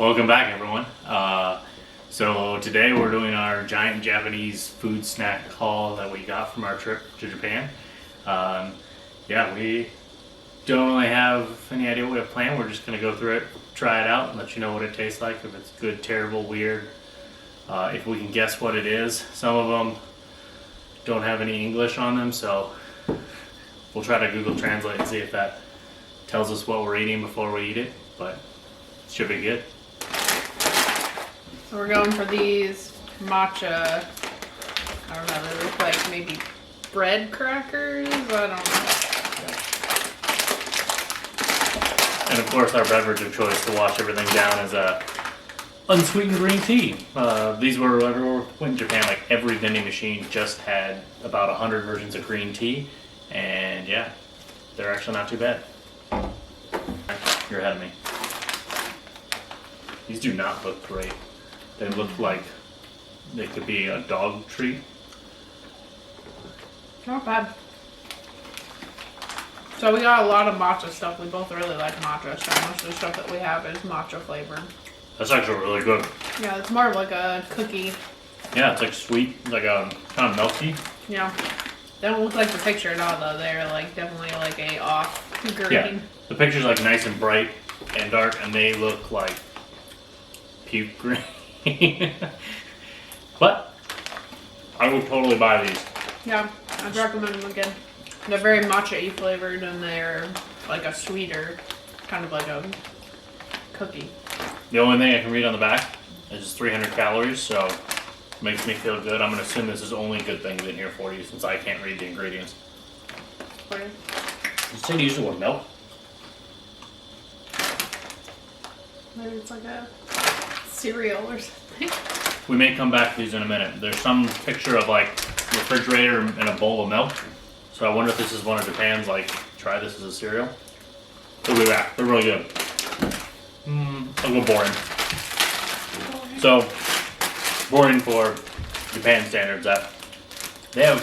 Welcome back, everyone. So today we're doing our giant Japanese food snack haul that we got from our trip to Japan. Yeah, we don't really have any idea what we have planned. We're just going to go through it, try it out, and let you know what it tastes like, if it's good, terrible, weird, if we can guess what it is. Some of them don't have any English on them, so we'll try to Google Translate and see if that tells us what we're eating before we eat it, but it should be good. So we're going for these matcha, I don't know, they look like maybe bread crackers? I don't know. And of course our beverage of choice to wash everything down is unsweetened green tea. These were everywhere we went in Japan, like every vending machine just had about 100 versions of green tea, and yeah, they're actually not too bad. You're ahead of me. These do not look great. They look like they could be a dog treat. Not bad. So we got a lot of matcha stuff. We both really like matcha, so most of the stuff that we have is matcha flavored. That's actually really good. Yeah, it's more of like a cookie. Yeah, it's like sweet, like a kind of milky. Yeah. They don't look like the picture at all though. They're like definitely like a off green. Yeah, the picture's like nice and bright and dark, and they look like puke green. But I would totally buy these. Yeah, I'd recommend them again. They're very matcha-y flavored, and they're like a sweeter, kind of like a cookie. The only thing I can read on the back is 300 calories, so it makes me feel good. I'm going to assume this is only good things in here for you since I can't read the ingredients. Okay. You say to use the word milk? Maybe it's like a cereal or something. We may come back to these in a minute. There's some picture of like refrigerator and a bowl of milk. So I wonder if this is one of Japan's, like, try this as a cereal. We'll be back. They're really good. A little boring. So, boring for Japan standards. That they have,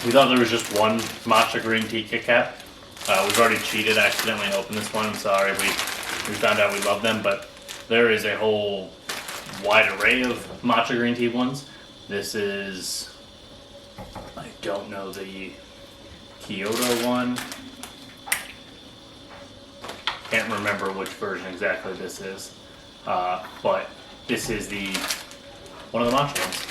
we thought there was just one matcha green tea Kit Kat. We've already cheated, accidentally opened this one. I'm sorry. We found out we love them, but there is a whole wide array of matcha green tea ones. This is, I don't know the Kyoto one. Can't remember which version exactly this is, but this is the one of the matcha ones.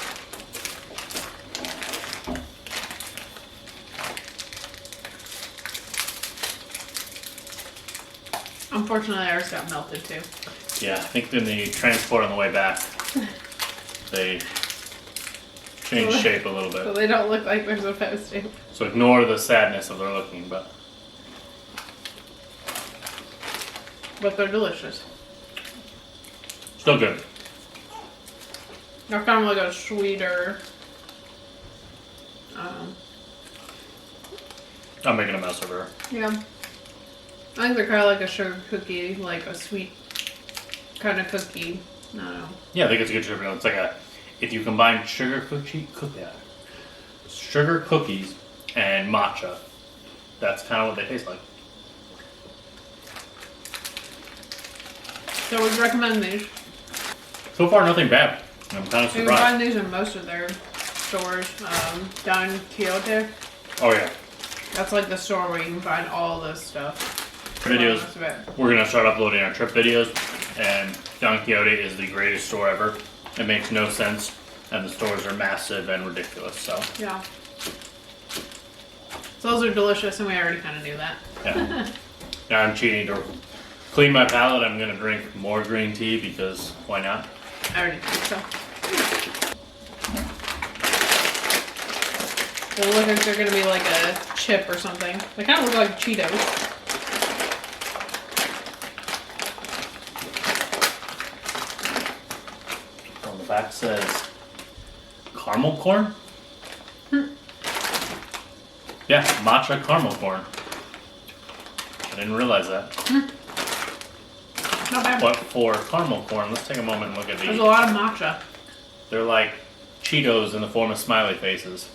Unfortunately, ours got melted too. Yeah, I think in the transport on the way back, they changed shape a little bit. So they don't look like they're supposed to. So ignore the sadness of their looking, but they're delicious. still good. They're kind of like a sweeter. I'm making a mess of her. Yeah. I think they're kind of like a sugar cookie, like a sweet kind of cookie. I don't know. Yeah, I think it's a good sugar. It's like if you combine sugar cookies and matcha, that's kind of what they taste like. So we'd recommend these. So far, nothing bad. I'm kind of You can surprised. find these in most of their stores. Down in Kyoto, Oh yeah. that's like the store where you can find all this stuff. Videos. Most of it. We're gonna start uploading our trip videos, and Don Quixote is the greatest store ever. It makes no sense, and the stores are massive and ridiculous. So Yeah. So those are delicious, and we already kind of knew that. yeah. Now I'm cheating to clean my palate. I'm gonna drink more green tea because why not? I already think so. They look like they're gonna be like a chip or something. They kind of look like Cheetos. On the back says caramel corn. Yeah, matcha caramel corn. I didn't realize that. Not bad. But for caramel corn, let's take a moment and look at There's these. a lot of matcha. They're like Cheetos in the form of smiley faces.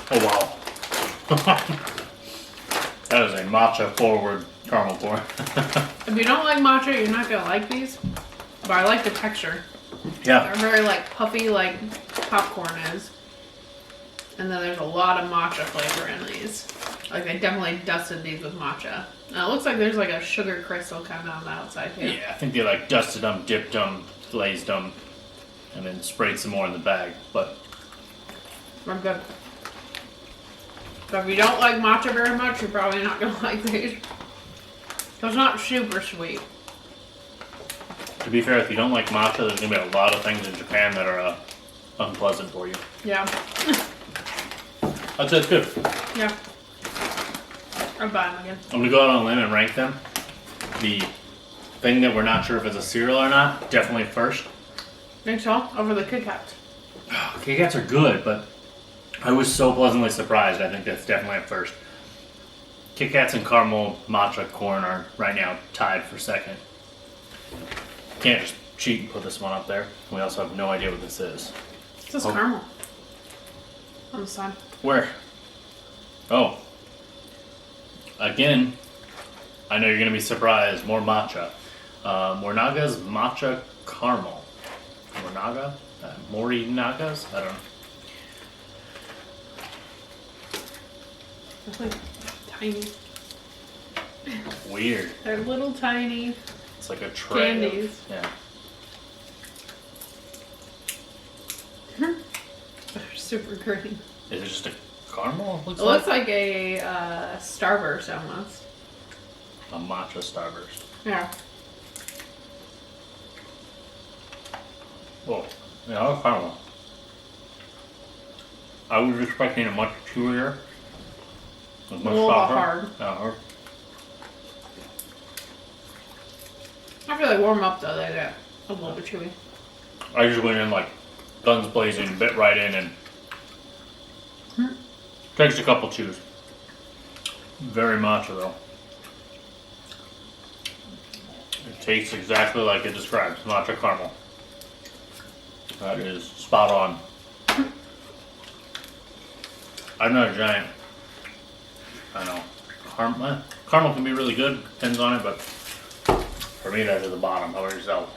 Oh wow. That is a matcha forward caramel corn. If you don't like matcha, you're not gonna like these. But I like the texture. Yeah. They're very like puffy, like popcorn is. And then there's a lot of matcha flavor in these. Like they definitely dusted these with matcha. Now it looks like there's like a sugar crystal kind of on the outside too. Yeah, I think they like dusted them, dipped them, glazed them, and then sprayed some more in the bag. But We're good. So if you don't like matcha very much, you're probably not gonna like these. So it's not super sweet. to be fair, if you don't like matcha, there's gonna be a lot of things in Japan that are unpleasant for you. Yeah. I'd say it's good. Yeah. I'll buy them again. I'm gonna go out on a limb and rank them. The thing that we're not sure if it's a cereal or not, definitely first. Think so? Over the Kit Kats. Kit Kats are good, but I was so pleasantly surprised. I think that's definitely at first. Kit Kats and caramel matcha corn are right now tied for second. Can't just cheat and put this one up there. We also have no idea what this is. It says caramel on the side. Where? Oh. Again, I know you're going to be surprised. More matcha. Morinaga's Matcha Caramel. Morinaga? Morinaga's? I don't know. It's like tiny. Weird. They're little tiny It's like a tray. candies. Yeah. They're super green. Is it just a caramel? It looks like a Starburst almost. A matcha starburst. Yeah. Whoa. Yeah, I like caramel. I was expecting a much chewier. A much little softer. hard. Yeah, After they warm up though, they get a little bit chewy. I just went in like guns blazing, bit right in, and takes a couple chews. Very matcha though. It tastes exactly like it describes, matcha caramel. That is spot on. I'm not a giant. I know. Caramel can be really good, depends on it, but for me that's at the bottom. How about yourself?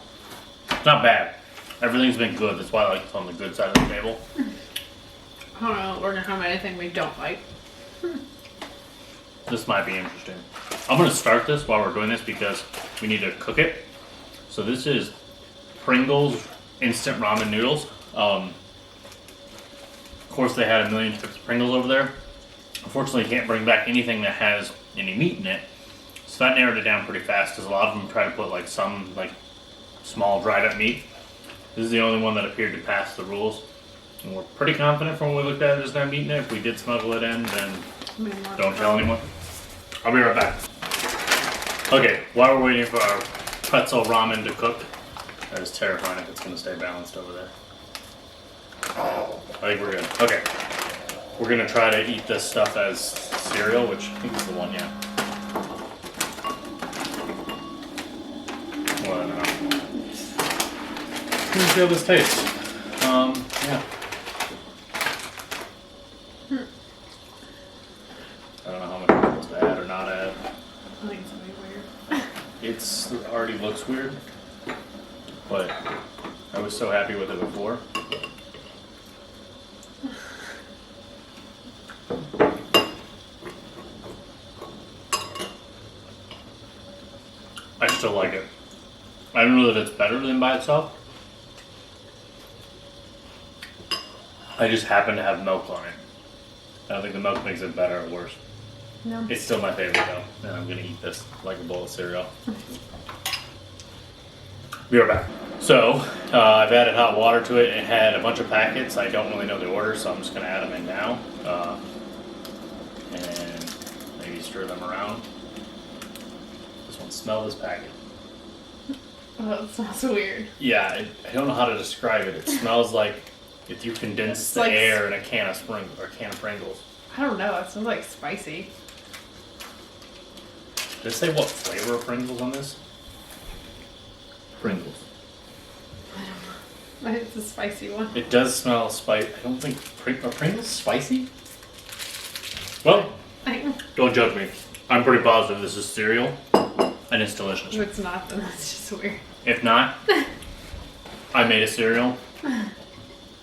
It's not bad. Everything's been good. That's why I like it's on the good side of the table. I don't know, we're gonna have anything we don't like. This might be interesting. I'm going to start this while we're doing this because we need to cook it. So this is Pringles instant ramen noodles. Of course they had a million types of Pringles over there. Unfortunately, you can't bring back anything that has any meat in it. So that narrowed it down pretty fast because a lot of them try to put like some like small dried up meat. This is the only one that appeared to pass the rules. And we're pretty confident from when we looked at it as them eating it. If we did smuggle it in, then don't tell anyone. I'll be right back. Okay, while we're waiting for our pretzel ramen to cook, that is terrifying if it's going to stay balanced over there. I think we're good. Okay, we're going to try to eat this stuff as cereal, which I think is the one, yeah. Well, no. Let's see how this tastes. Yeah. I don't know how much I'm supposed to add or not add. I think it's gonna be weird. It already looks weird, but I was so happy with it before. I still like it. I don't know that it's better than by itself. I just happen to have milk on it. I don't think the milk makes it better or worse. No. It's still my favorite though, and I'm gonna eat this like a bowl of cereal. Be right back. So, I've added hot water to it. It had a bunch of packets. I don't really know the order, so I'm just gonna add them in now. And maybe stir them around. This one, smell this packet. Oh, that sounds weird. Yeah, I don't know how to describe it. It smells like if you condense It's the like air in a can of Pringles. I don't know, it sounds like spicy. Did it say what flavor of Pringles on this? Pringles. It's a spicy one. It does smell spicy. I don't think are Pringles spicy? Well, something. Don't judge me. I'm pretty positive this is cereal, and it's delicious. If it's not, then that's just weird. If not, I made a cereal.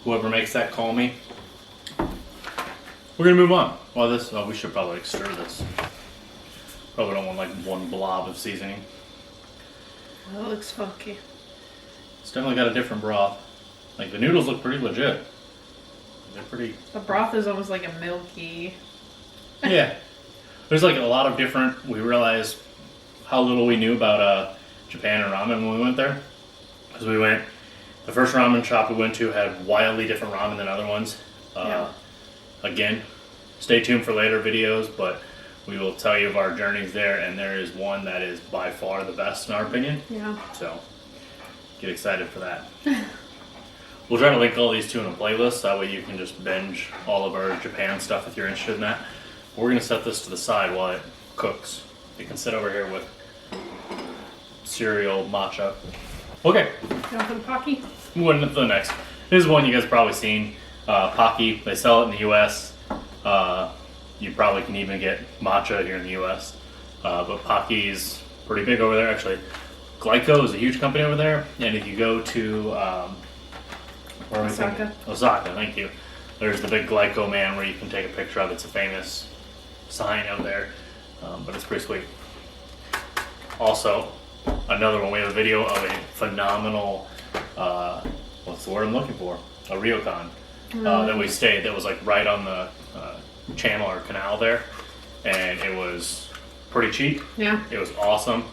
Whoever makes that, call me. We're gonna move on. Well, we should probably stir this. Probably don't want like one blob of seasoning. Well, it looks funky. It's definitely got a different broth. Like the noodles look pretty legit. They're pretty. The broth is almost like a milky. Yeah. There's like a lot of different. We realized how little we knew about Japan and ramen when we went there. Because we went. The first ramen shop we went to had wildly different ramen than other ones. Yeah. Again, stay tuned for later videos, but we will tell you of our journeys there, and there is one that is by far the best in our opinion. Yeah. So, get excited for that. We'll try to link all these two in a playlist, that way you can just binge all of our Japan stuff if you're interested in that. We're going to set this to the side while it cooks. You can sit over here with cereal, matcha. Okay. Go for the Pocky? Moving to the next. This is one you guys have probably seen. Pocky. They sell it in the US. You probably can even get matcha here in the US. But Pocky's pretty big over there, actually. Glyco is a huge company over there. And if you go to where are we Osaka. thinking? Osaka, thank you. There's the big Glyco man where you can take a picture of. It's a famous sign out there. But it's pretty sweet. Also, another one, we have a video of a phenomenal, what's the word I'm looking for? A ryokan that we stayed, that was like right on the channel or canal there. And it was pretty cheap. Yeah. It was awesome.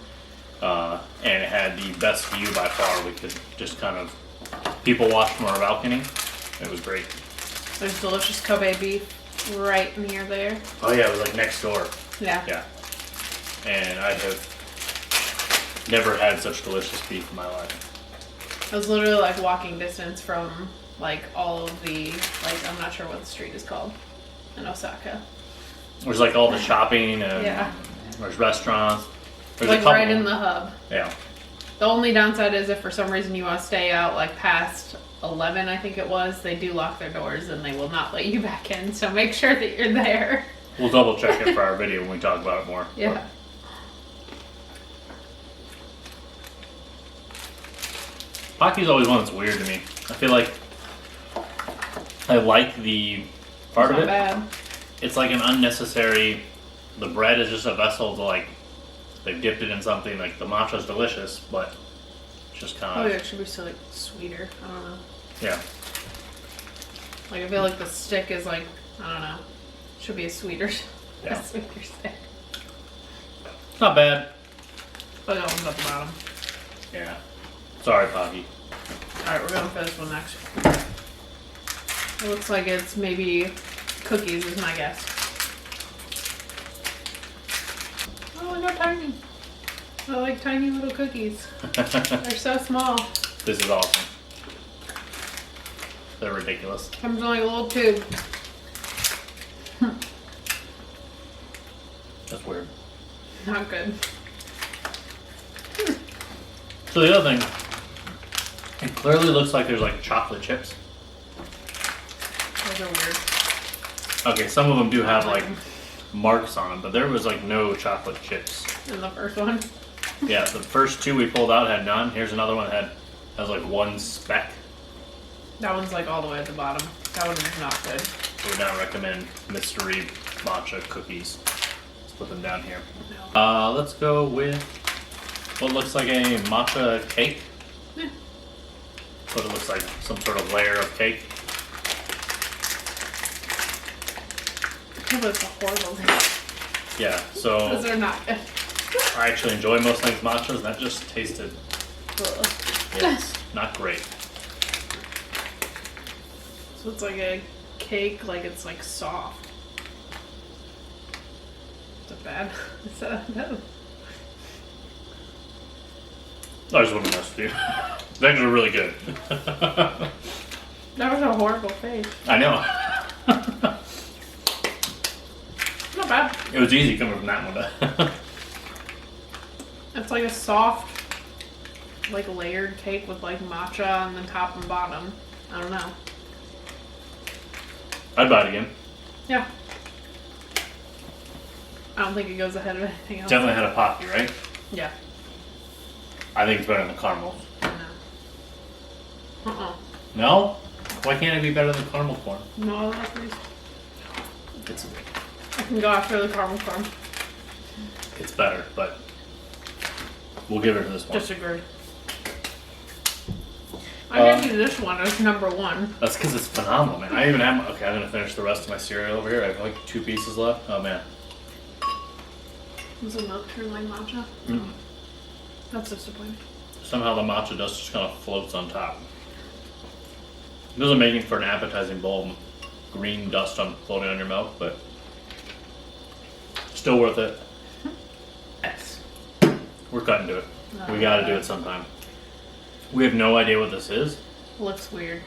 And it had the best view by far. We could just kind of people watch from our balcony. It was great. There's delicious Kobe beef right near there. Oh yeah, it was like next door. Yeah. Yeah. And I have never had such delicious beef in my life. It was literally like walking distance from like all of the, like, I'm not sure what the street is called in Osaka. There's like all the shopping and Yeah. there's restaurants. There's Like a couple. right in the hub. Yeah. The only downside is if for some reason you want to stay out like past 11, I think it was, they do lock their doors and they will not let you back in. So make sure that you're there. We'll double check it for our video when we talk about it more. Yeah. Pocky's always one that's weird to me. I feel like I like the part It's of not it. bad. It's like an unnecessary. The bread is just a vessel to like. They've dipped it in something. Like the matcha's delicious, but it's just kind Oh, of. it should be so like sweeter. I don't know. Yeah. Like I feel like the stick is like, I don't know. Should be a sweeter, Yeah. a sweeter stick. It's not bad. But it opens at the bottom. Yeah. Sorry, Pocky. Alright, we're going for this one next. It looks like it's maybe cookies is my guess. Oh, they're tiny. I like tiny little cookies. They're so small. This is awesome. They're ridiculous. Comes in like a little tube. That's weird. Not good. So the other thing, it clearly looks like there's like chocolate chips. Those are weird. Okay, some of them do have like marks on them, but there was like no chocolate chips. In the first one. Yeah, the first two we pulled out had none. Here's another one that has like one speck. That one's like all the way at the bottom. That one is not good. I would not recommend mystery matcha cookies. Let's put them down here. No. Let's go with what looks like a matcha cake. Yeah. What it looks like, some sort of layer of cake. Oh, but it's a horrible thing. Yeah, so Those are not good. I actually enjoy most things matchas, and that just tasted, Ugh. yes, not great. So it's like a cake, like it's like soft. Is it bad? Is that bad? I just wouldn't mess with you. Things are really good. That was a horrible face. I know. Not bad. It was easy coming from that one. It's like a soft, like layered cake with like matcha on the top and bottom. I don't know. I'd buy it again. Yeah. I don't think it goes ahead of anything else. Definitely had a poppy, right? Yeah. I think it's better than the caramel. No. No? Why can't it be better than caramel corn? No, that's nice. It's I can go after the caramel corn. it's better, but we'll give it to this one. Disagree. I give you this one as number one. That's because it's phenomenal, man. I even have. Okay, I'm gonna finish the rest of my cereal over here. I have like 2 pieces left. Oh man. Was the milk turn like matcha? Mm. That's disappointing. Somehow the matcha dust just kind of floats on top. It doesn't make it for an appetizing bowl of green dust on floating on your milk, but still worth it. Yes. We're cutting to it. We got to do it sometime. We have no idea what this is. Looks weird.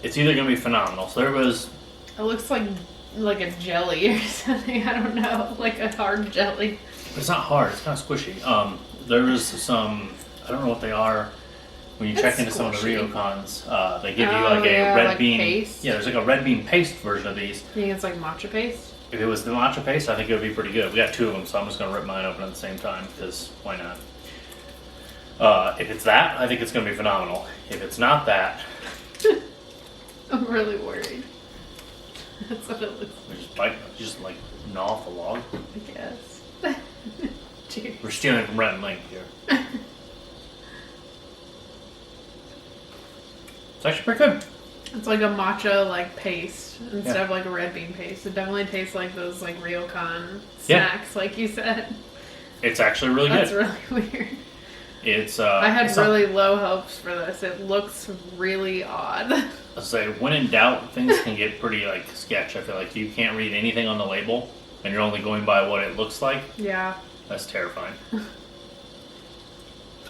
It's either gonna be phenomenal. So there was. It looks like a jelly or something. I don't know, like a hard jelly. It's not hard. It's kind of squishy. There was some. I don't know what they are. When you check into some of the squishy. Ryokans, they give you like a red like bean paste. Yeah, there's like a red bean paste version of these. You think it's like matcha paste? If it was the matcha paste, I think it would be pretty good. We got 2 of them, so I'm just gonna rip mine open at the same time because why not? If it's that, I think it's gonna be phenomenal. If it's not that, I'm really worried. That's what it looks we just like gnaw off the log. like, I guess. Cheers. We're stealing from Red and Link here. It's actually pretty good. It's like a matcha like paste instead Yeah. of like a red bean paste. It definitely tastes like those like ryokan Yeah. snacks, like you said. It's actually really good. That's really weird. It's I had it's really low hopes for this. It looks really odd. I'll say when in doubt, things can get pretty like sketch. I feel like you can't read anything on the label, and you're only going by what it looks like. Yeah. That's terrifying.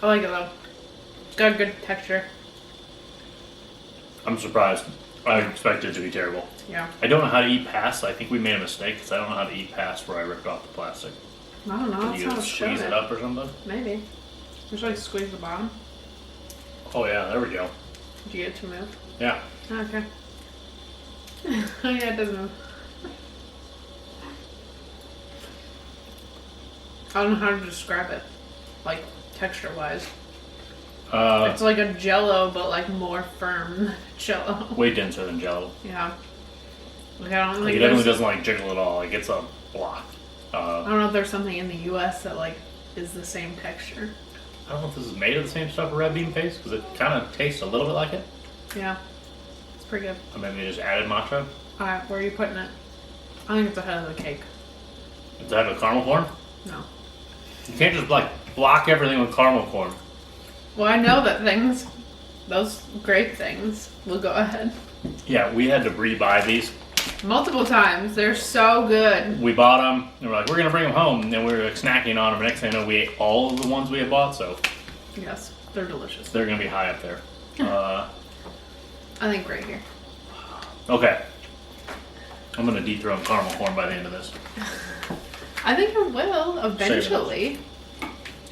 I like it though. It's got a good texture. I'm surprised. I expected it to be terrible. Yeah. I don't know how to eat past. I think we made a mistake because I don't know how to eat past where I ripped off the plastic. I don't know. Can That's you how just it's squeeze showed it up or something? Maybe. Just like squeeze the bottom. Oh yeah, there we go. Did you get it to move? Yeah. Okay. Oh yeah, it does move. I don't know how to describe it, like texture wise. It's like a Jello, but like more firm than Jello. Way denser than Jello. Yeah. Like I don't Like, think it definitely there's. doesn't like jiggle at all. Like it's a block. I don't know if there's something in the U.S. that like is the same texture. I don't know if this is made of the same stuff as red bean paste because it kind of tastes a little bit like it. Yeah. It's pretty good. Or maybe they just added matcha. Alright, where are you putting it? I think it's ahead of the cake. Does that have a caramel corn? No. You can't just like block everything with caramel corn. Well, I know that those grape things will go ahead. Yeah, we had to re-buy these. Multiple times. They're so good. We bought them, and we're like, we're gonna bring them home, and then we were like, snacking on them. And next thing I know, we ate all of the ones we had bought, so Yes, they're delicious. they're gonna be high up there. I think right here. Okay, I'm gonna dethrone caramel corn by the end of this. I think it will eventually.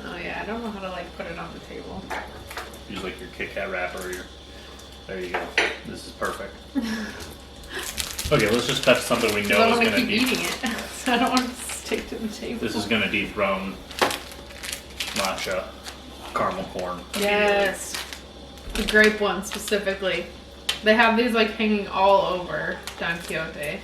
Oh yeah, I don't know how to like put it on the table. Use like your Kit Kat wrapper or your. There you go. This is perfect. Okay, let's just touch something we I know is want to gonna keep eating it, so I don't want to stick to the table. This is gonna dethrone matcha caramel corn. Yes, the grape one specifically. They have these like hanging all over Don Quixote.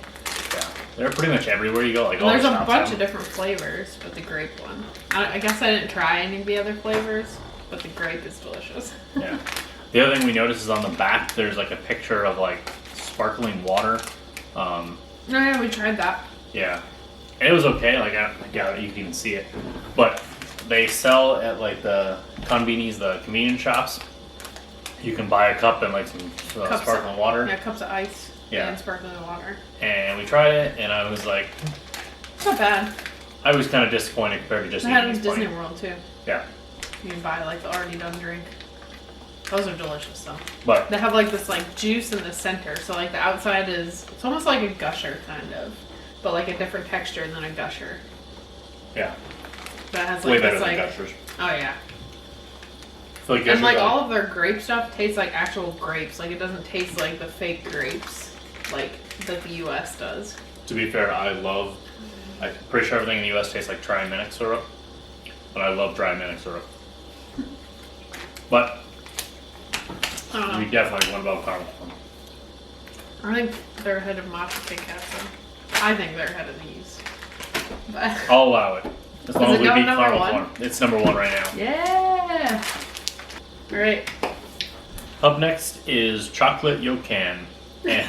Yeah, they're pretty much everywhere you go. Like all And there's the a shops bunch have of them. different flavors, but the grape one. I guess I didn't try any of the other flavors, but the grape is delicious. Yeah. The other thing we noticed is on the back, there's like a picture of like sparkling water. Oh yeah, we tried that. Yeah, and it was okay. Like yeah, you can even see it. But they sell at like the convenies, the convenience shops. You can buy a cup and like some sparkling water. Yeah, cups of ice. Yeah. And sparkling water. And we tried it, and I was like, It's not bad. I was kind of disappointed compared to just They had it eating in these Disney plain. World too. Yeah, You can buy like the already done drink. Those are delicious though. but They have like this like juice in the center, so like the outside it's almost like a gusher kind of, but like a different texture than a gusher. yeah, That has way like better this than like Gushers. oh yeah, I feel like and Gushers like are all of their grape stuff tastes like actual grapes. Like it doesn't taste like the fake grapes like that the U.S. does. To be fair, I love I'm pretty sure everything in the US tastes like dry Minute syrup. But I love dry Minute syrup. But I don't know. we definitely went above caramel. I think they're ahead of Matcha Kit Kat, so I think they're ahead of these. But I'll allow it. As long as we going beat number caramel one? corn. It's number 1 right now. yeah. All right. Up next is chocolate yokan. And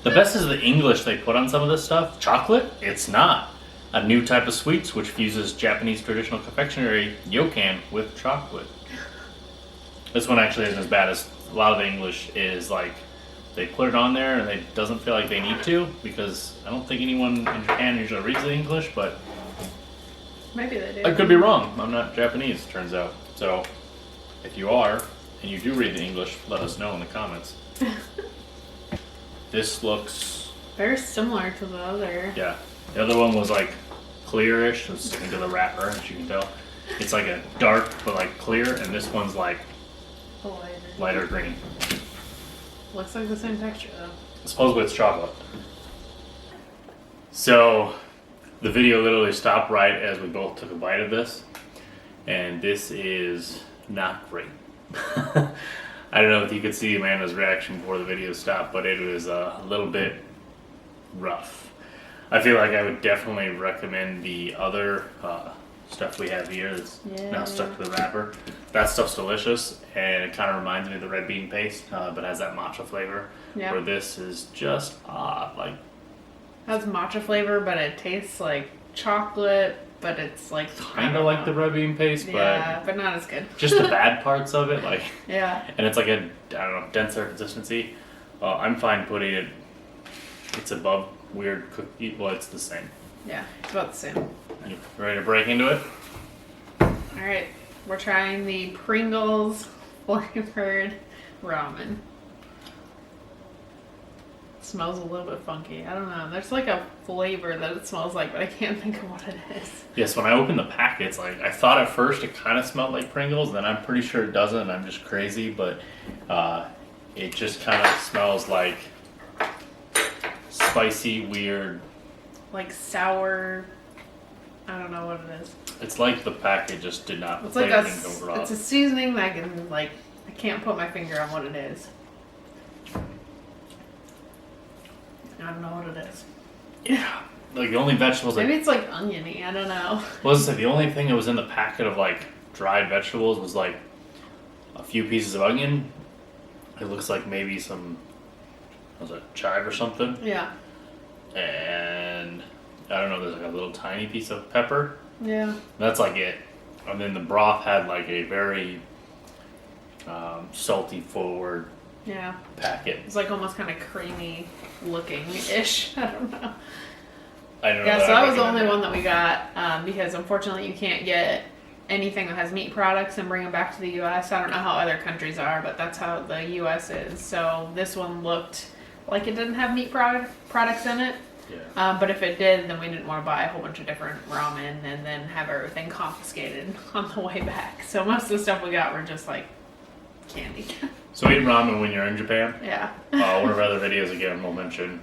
the best is the English they put on some of this stuff. Chocolate? It's not. A new type of sweets which fuses Japanese traditional confectionery yokan with chocolate. This one actually isn't as bad as a lot of the English is like they put it on there and it doesn't feel like they need to because I don't think anyone in Japan usually reads the English, but Maybe they do. I could be wrong. I'm not Japanese, turns out. So if you are and you do read the English, let us know in the comments. This looks, Very similar to the other. yeah. The other one was like clearish, it's into the wrapper, as you can tell. It's like a dark but like clear, and this one's like lighter green. Looks like the same texture though. Supposedly it's chocolate. So the video literally stopped right as we both took a bite of this, and this is not great. I don't know if you could see Amanda's reaction before the video stopped, but it was a little bit rough. I feel like I would definitely recommend the other stuff we have here that's now stuck to the wrapper. That stuff's delicious, and it kind of reminds me of the red bean paste, but has that matcha flavor. Yeah. Where this is just odd, like Has matcha flavor, but it tastes like chocolate, but it's like kind of like the red bean paste, yeah, but not as good. just the bad parts of it, like, Yeah. and it's like a, I don't know, denser consistency. I'm fine putting it, it's above weird cookie, well, it's the same. Yeah, it's about the same. You ready to break into it? Alright, we're trying the Pringles flavored ramen. It smells a little bit funky. I don't know. There's like a flavor that it smells like, but I can't think of what it is. Yes, when I opened the packets, like, I thought at first it kind of smelled like Pringles, then I'm pretty sure it doesn't, and I'm just crazy, but it just kind of smells like spicy, weird. Like sour. I don't know what it is. It's like the packet just did not. It's like didn't go raw. it's a seasoning that I can like. I can't put my finger on what it is. I don't know what it is. Yeah, like the only vegetables. Maybe it's like oniony. I don't know. Well, as I said, the only thing that was in the packet of like dried vegetables was like a few pieces of onion. It looks like maybe some, was it chive or something? Yeah. And I don't know, there's like a little tiny piece of pepper. Yeah. That's like it. And then the broth had like a very salty forward Yeah. packet. It's like almost kind of creamy looking ish. I don't know. I don't know. Yeah, so I that was the recommend only it. one that we got because unfortunately you can't get anything that has meat products and bring them back to the U.S. I don't know how other countries are, but that's how the U.S. is. So this one looked like it didn't have meat products in it. Yeah. But if it did, then we didn't want to buy a whole bunch of different ramen and then have everything confiscated on the way back. So most of the stuff we got were just like candy. So eat ramen when you're in Japan. Yeah. One of our other videos again we'll mention.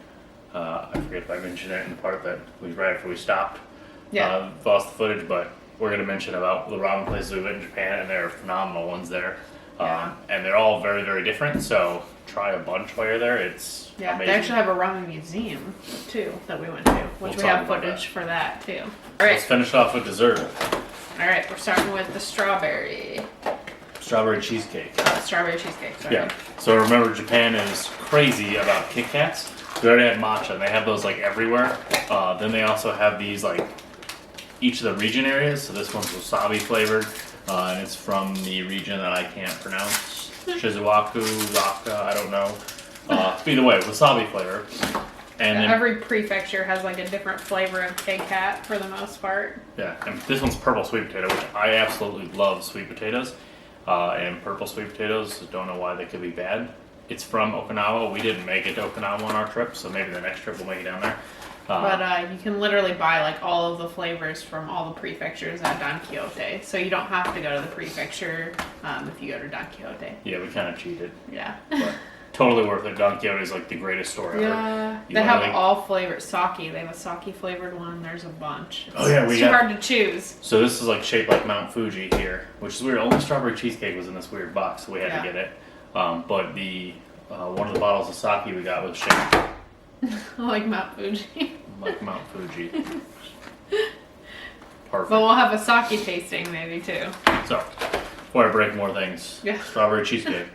I forget if I mentioned it in the part that we right after we stopped. Yeah. Lost the footage, but we're going to mention about the ramen places we went in Japan, and there are phenomenal ones there. Yeah. And they're all very, very different. So try a bunch while you're there. It's Yeah, amazing. they actually have a ramen museum too that we went to, which We'll we talk have about footage that. for that too. All Let's right, finish off with dessert. all right, we're starting with the strawberry Strawberry cheesecake. cheesecake. Sorry. Yeah. So remember, Japan is crazy about Kit Kats. They already had matcha, and they have those like everywhere. Then they also have these like each of the region areas. So this one's wasabi flavored, and it's from the region that I can't pronounce. Shizuoka, Osaka, I don't know. Either way, wasabi flavor. And then, Every prefecture has like a different flavor of Kit Kat for the most part. yeah, and this one's purple sweet potato, which I absolutely love sweet potatoes. And purple sweet potatoes, don't know why they could be bad. It's from Okinawa. We didn't make it to Okinawa on our trip, so maybe the next trip we'll make it down there. But you can literally buy like all of the flavors from all the prefectures at Don Quixote. So you don't have to go to the prefecture if you go to Don Quixote. Yeah, we kind of cheated. Yeah. But Totally worth it. Don Quixote is like the greatest store ever. Yeah, You they wanna, have like- all flavors. Sake, they have a sake flavored one. There's a bunch. Oh, yeah, it's we too got- hard to choose. So this is like shaped like Mount Fuji here, which is weird. Only strawberry cheesecake was in this weird box, so we had Yeah. to get it. But the one of the bottles of sake we got was shaped Like Mount Fuji. like Mount Fuji. Perfect. But we'll have a sake tasting maybe too. So, before I break more things, Yeah. strawberry cheesecake.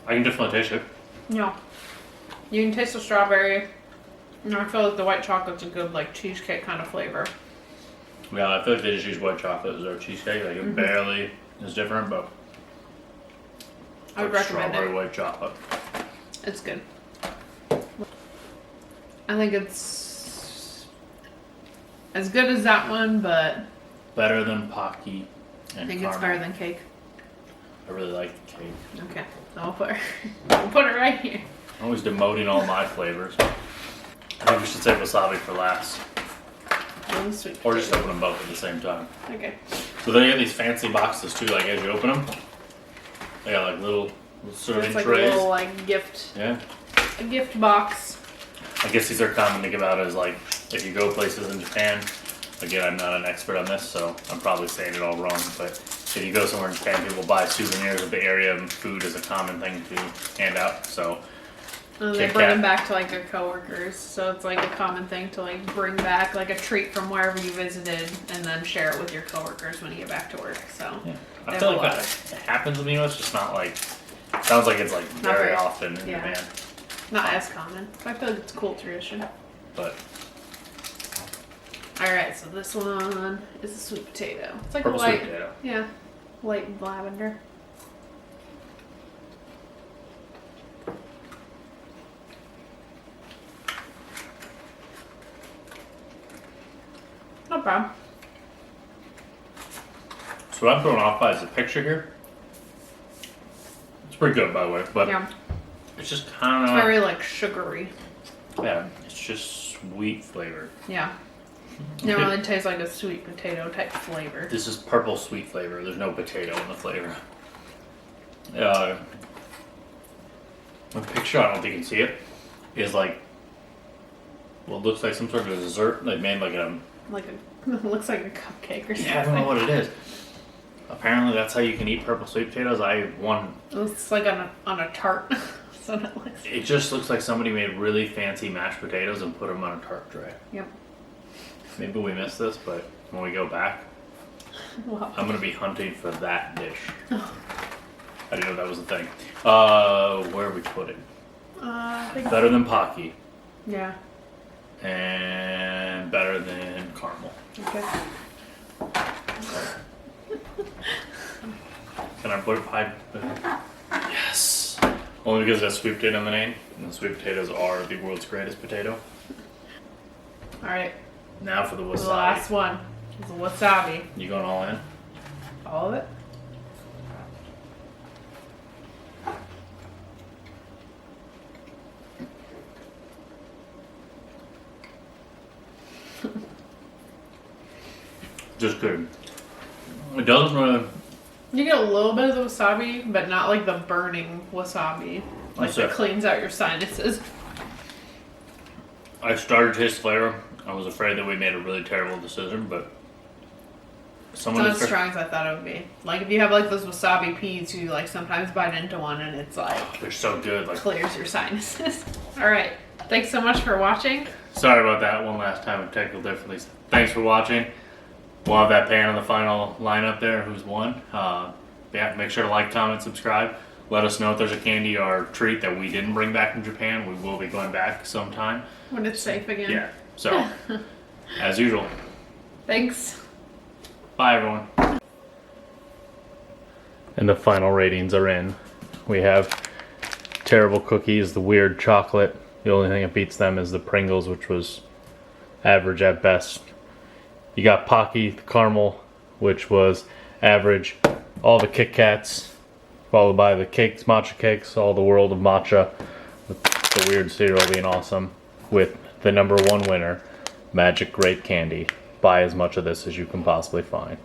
I can definitely taste it. Yeah. You can taste the strawberry. And I feel like the white chocolate's a good like cheesecake kind of flavor. Yeah, I feel like they just use white chocolate as their cheesecake. Like it barely is different, but I would like recommend strawberry it. white chocolate. It's good. I think it's as good as that one, but Better than Pocky and I think caramel. it's better than cake. I really like the cake. Okay, so I'll put I'll put it right here. I'm always demoting all my flavors. I think we should save wasabi for last. One sweet Or just potato. open them both at the same time. Okay. So then you have these fancy boxes too, like as you open them. They got like little serving It's like trays. a little like Yeah. a gift box. I guess these are common to give out as like, if you go places in Japan, again, I'm not an expert on this, so I'm probably saying it all wrong, but if you go somewhere in Japan, people buy souvenirs of the area, and food is a common thing to hand out, so. And they Kit bring Kat. them back to like their coworkers, so it's like a common thing to like bring back like a treat from wherever you visited, and then share it with your coworkers when you get back to work. So Yeah. They I have feel a like lot that happens in the US, just not like, sounds like it's like Not very very- often in yeah. Japan, not as common. I feel like it's a cool tradition. but All right, so this one is a sweet potato. It's like purple light, sweet potato. yeah, light lavender. Not bad. So what I'm thrown off by is the picture here. It's pretty good, by the way, but Yeah, it's just kind it's of, very like sugary. yeah, it's just sweet flavor. Yeah, it really tastes like a sweet potato type flavor. This is purple sweet flavor. There's no potato in the flavor. The picture, I don't think you can see it, is like what looks like some sort of dessert. They made like a, Like a it looks like a cupcake or something. yeah, I don't know what it is. Apparently that's how you can eat purple sweet potatoes. It's like on a tart. So it looks. It just looks like somebody made really fancy mashed potatoes and put them on a tart tray. Yep. Maybe we missed this, but when we go back, Wow. I'm gonna be hunting for that dish. Oh. I didn't know that was a thing. Where we put it? I think. Better than Pocky Yeah. and better than caramel. Okay. Can I put it high? Yes. Only because it has sweet potato in the name, and the sweet potatoes are the world's greatest potato. All right. Now for the The wasabi. last one is the wasabi. You going all in? All of it. Just good. It doesn't really. You get a little bit of the wasabi, but not like the burning wasabi. Like That's that it. cleans out your sinuses. I started to taste flavor. I was afraid that we made a really terrible decision, but It's someone not is as strong as I thought it would be. Like if you have like those wasabi peas, you like sometimes bite into one and it's like they're so good. Like, clears your sinuses. All right. Thanks so much for watching. sorry about that one last time of technical difficulties. Thanks for watching. We'll have that pan on the final lineup there. Who's won? Yeah, make sure to like, comment, subscribe. Let us know if there's a candy or treat that we didn't bring back from Japan. We will be going back sometime. When it's safe again. Yeah. So, as usual. Thanks. Bye, everyone. And the final ratings are in. We have terrible cookies, the weird chocolate. The only thing that beats them is the Pringles, which was average at best. You got Pocky, the caramel, which was average. All the Kit Kats, followed by the cakes, matcha cakes, all the world of matcha, with the weird cereal being awesome, with the #1 winner, Magic Grape Candy. Buy as much of this as you can possibly find.